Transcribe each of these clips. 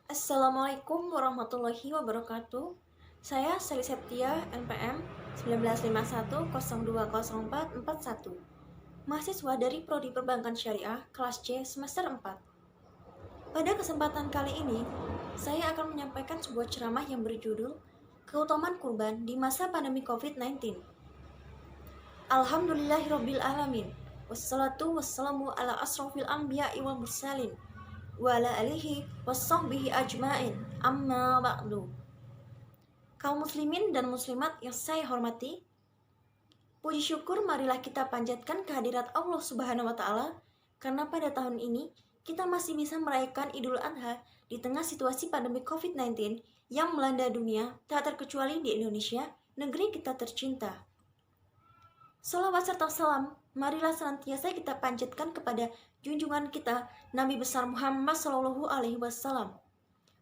Assalamualaikum warahmatullahi wabarakatuh. Saya Sally Septia, NPM 1951020441, mahasiswa dari Prodi Perbankan Syariah kelas C semester 4. Pada kesempatan kali ini, saya akan menyampaikan sebuah ceramah yang berjudul Keutamaan Kurban di Masa Pandemi COVID-19. Alhamdulillahirabbil alamin. Wassalatu wassalamu ala asrofil anbiya'i wal mursalin wa ala alihi wassahbihi ajmain, amma ba'du. Kaum muslimin dan muslimat yang saya hormati, puji syukur marilah kita panjatkan kehadirat Allah Subhanahu wa Ta'ala, karena pada tahun ini kita masih bisa merayakan Idul Adha di tengah situasi pandemi COVID-19 yang melanda dunia, tak terkecuali di Indonesia, negeri kita tercinta. Salawat serta salam marilah senantiasa kita panjatkan kepada junjungan kita Nabi besar Muhammad Shallallahu Alaihi Wasallam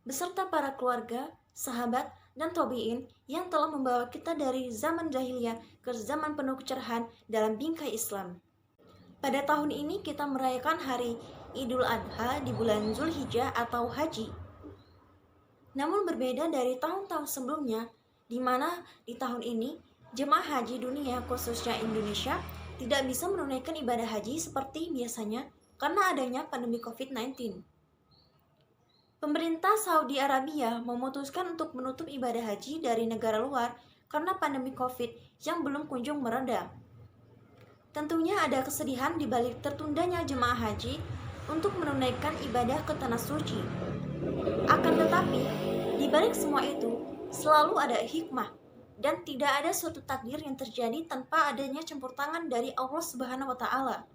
beserta para keluarga, sahabat, dan tabi'in yang telah membawa kita dari zaman jahiliyah ke zaman penuh kecerahan dalam bingkai Islam. Pada tahun ini kita merayakan hari Idul Adha di bulan Zulhijjah atau Haji. Namun berbeda dari tahun-tahun sebelumnya, di mana di tahun ini jemaah haji dunia khususnya Indonesia tidak bisa menunaikan ibadah haji seperti biasanya karena adanya pandemi COVID-19. Pemerintah Saudi Arabia memutuskan untuk menutup ibadah haji dari negara luar karena pandemi COVID yang belum kunjung mereda. Tentunya ada kesedihan di balik tertundanya jemaah haji untuk menunaikan ibadah ke tanah suci. Akan tetapi, di balik semua itu selalu ada hikmah, dan tidak ada suatu takdir yang terjadi tanpa adanya campur tangan dari Allah Subhanahu wa Ta'ala.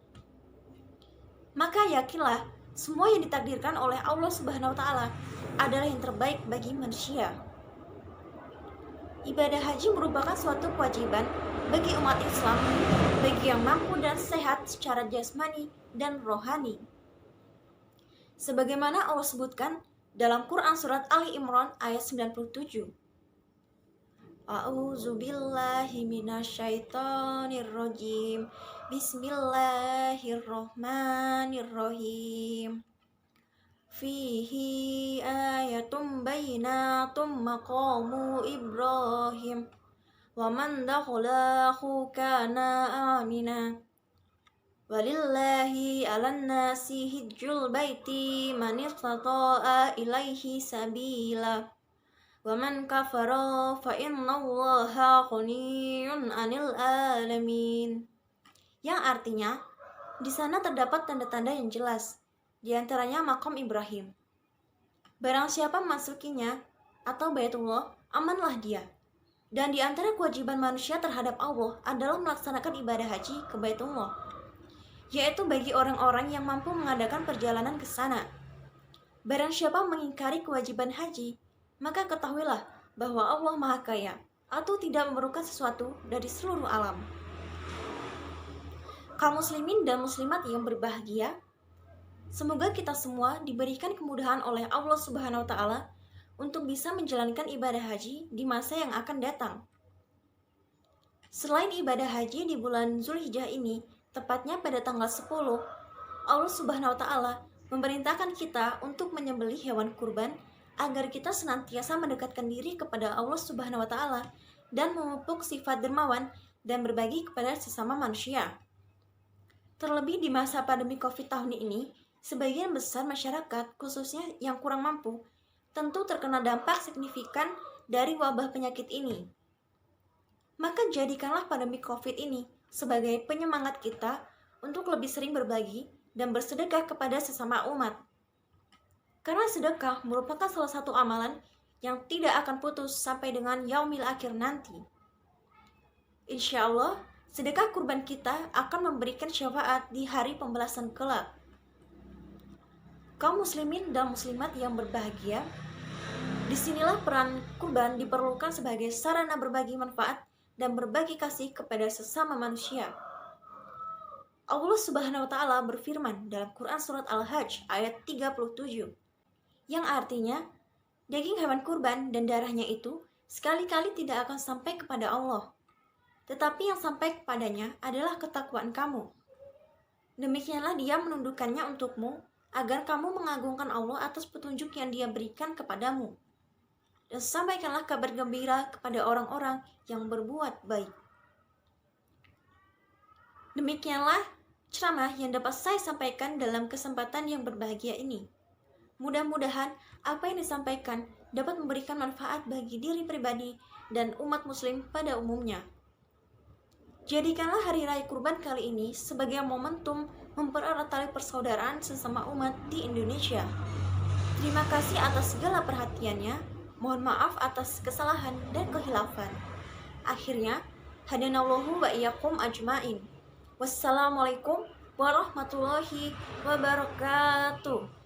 Maka yakinlah, semua yang ditakdirkan oleh Allah Subhanahu wa Ta'ala adalah yang terbaik bagi manusia. Ibadah haji merupakan suatu kewajiban bagi umat Islam, bagi yang mampu dan sehat secara jasmani dan rohani. Sebagaimana Allah sebutkan dalam Quran Surat Ali Imran ayat 97. A'udzu billahi minasyaitonir rajim. Bismillahirrahmanirrahim. Fihi ayatum bayyinatum maqamu Ibrahim wa man dakhalahu kana amina. Walillahi 'alan nasi hijjul baiti man istata'a ilaihi sabila. Wa man kafara fa innallaha ghaniyyun 'anil alamin. Yang artinya, di sana terdapat tanda-tanda yang jelas, di antaranya makam Ibrahim. Barang siapa memasukinya atau Baitullah, amanlah dia. Dan di antara kewajiban manusia terhadap Allah adalah melaksanakan ibadah haji ke Baitullah, yaitu bagi orang-orang yang mampu mengadakan perjalanan ke sana. Barang siapa mengingkari kewajiban haji, maka ketahuilah bahwa Allah Maha Kaya atau tidak memerlukan sesuatu dari seluruh alam. Kaum muslimin dan muslimat yang berbahagia, semoga kita semua diberikan kemudahan oleh Allah Subhanahu wa Ta'ala untuk bisa menjalankan ibadah haji di masa yang akan datang. Selain ibadah haji di bulan Zulhijjah ini, tepatnya pada tanggal 10, Allah Subhanahu wa Ta'ala memerintahkan kita untuk menyembelih hewan kurban agar kita senantiasa mendekatkan diri kepada Allah Subhanahu wa Ta'ala dan memupuk sifat dermawan dan berbagi kepada sesama manusia. Terlebih di masa pandemi COVID tahun ini, sebagian besar masyarakat, khususnya yang kurang mampu, tentu terkena dampak signifikan dari wabah penyakit ini. Maka jadikanlah pandemi COVID ini sebagai penyemangat kita untuk lebih sering berbagi dan bersedekah kepada sesama umat. Karena sedekah merupakan salah satu amalan yang tidak akan putus sampai dengan yaumil akhir nanti. Insya Allah, sedekah kurban kita akan memberikan syafaat di hari pembalasan kelak. Kaum muslimin dan muslimat yang berbahagia, disinilah peran kurban diperlukan sebagai sarana berbagi manfaat dan berbagi kasih kepada sesama manusia. Allah Subhanahu wa Ta'ala berfirman dalam Quran Surat Al-Hajj ayat 37, yang artinya, daging hewan kurban dan darahnya itu sekali-kali tidak akan sampai kepada Allah, tetapi yang sampai kepadanya adalah ketakwaan kamu. Demikianlah dia menundukkannya untukmu agar kamu mengagungkan Allah atas petunjuk yang Dia berikan kepadamu. Dan sampaikanlah kabar gembira kepada orang-orang yang berbuat baik. Demikianlah ceramah yang dapat saya sampaikan dalam kesempatan yang berbahagia ini. Mudah-mudahan apa yang disampaikan dapat memberikan manfaat bagi diri pribadi dan umat muslim pada umumnya. Jadikanlah hari raya kurban kali ini sebagai momentum mempererat tali persaudaraan sesama umat di Indonesia. Terima kasih atas segala perhatiannya. Mohon maaf atas kesalahan dan kehilafan. Akhirnya, hadanallahu wa iyyakum ajmain. Wassalamualaikum warahmatullahi wabarakatuh.